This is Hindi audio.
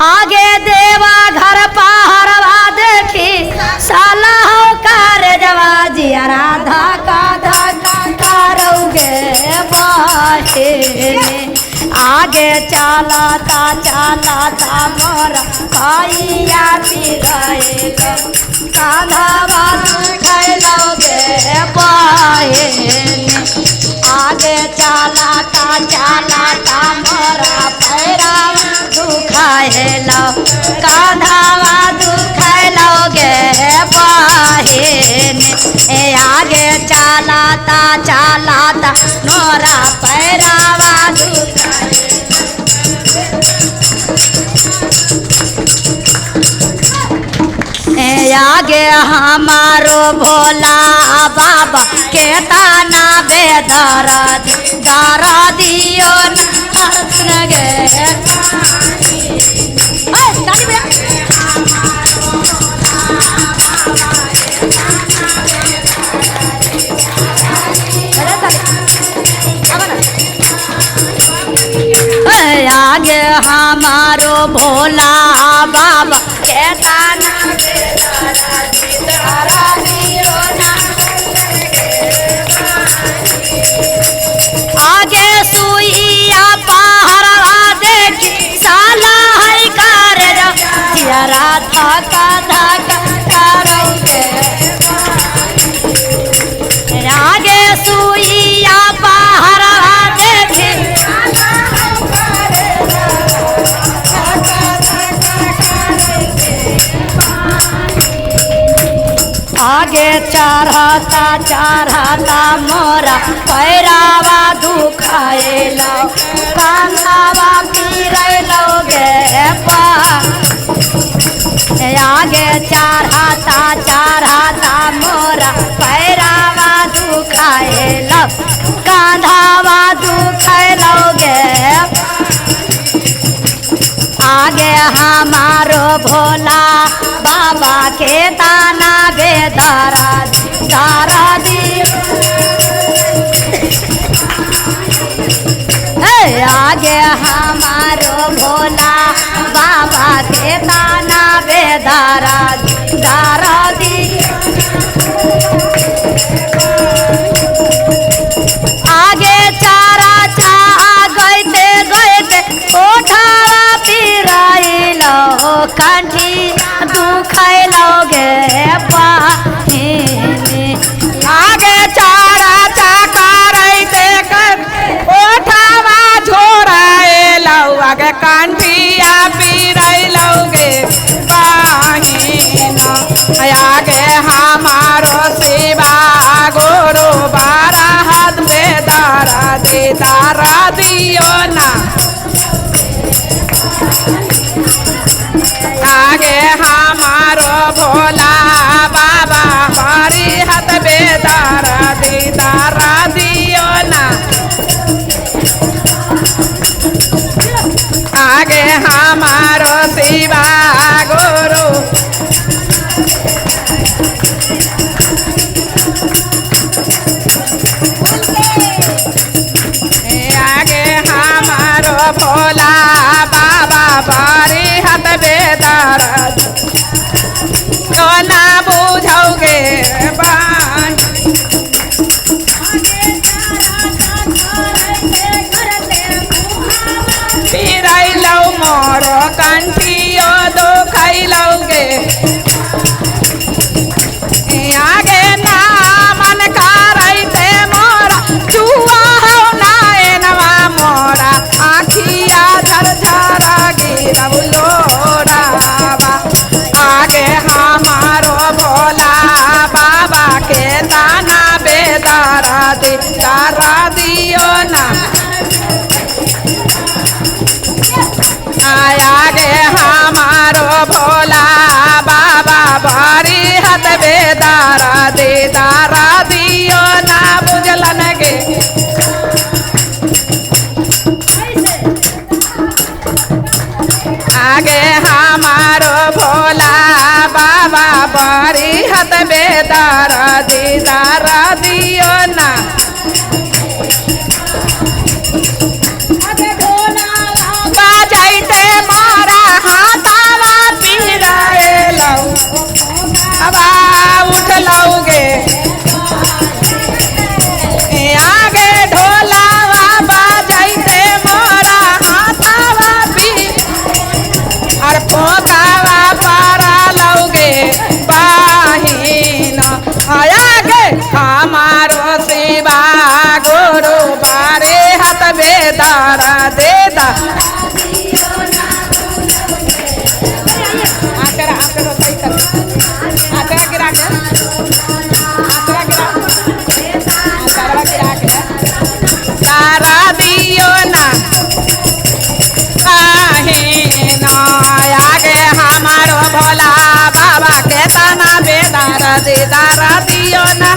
आगे देवा घर पहरवा देखी साला हो कर जवा जिया राधा का धका करोगे बाहे आगे चलाता मोरा भैया पिराएगा कांधावा खैलोगे बाहे आगे चलाता मोरा पैरा दुखाएलो कांधावा दुखाएलोगे बहिन ए आगे चलाता मोरा पैरावा आगे हमारो भोला बाबा के ताना बेदरा दारा दियो न गे आगे हमारो भोला बाबा के ताना आगे सुइया पहरवा देखी साला है कर जिया धका करोगे आगे सुइया पहरवा देखी आगे चढ़ता मोरा पैरावा दुखाएलो कांधावा पिराएलोगे आगे चढ़ता मोरा पैरावा दुखाएलो कांधावा दुखाएलोगे आगे हमारो भोला बाबा के ताना बेदरा दारा दियो आगे हमारो भोला बाबा के ताना बेदरा दारा दियो आगे चारा गईते कोठावा पिराइलो कंठी दुखाइलोगे आगे चारा करते कोठावा झोराएलो आगे कंठिया पिराइलोगे बहिन आगे हमारो शिवा गुरु बारा हाथ में दारा दियो ना आगे हमारो भोला बाबा बारी हाथ बेदारा दियो ना आगे हमारो शिवा गुरु आगे हमारो भोला बाबा बारी हाथ बेदारा तो ना बुझोगे पिराइलो मोरो कंठियो दुखाइलोगे आगे ना मन करते मोरा चुआ हो नायनवा मोरा आखिया झरझरा गिरवलो आगे हमारो भोला बाबा के ताना बेदारा दियो ना आगे हमारो भोला बाबा बारी हाथ बेदारा दियो ना बुझलन गे आगे हमारो भोला बाबा बारी हाथ बेदारा दियो ना बाजैते मारा हाथ दीदार दियो ना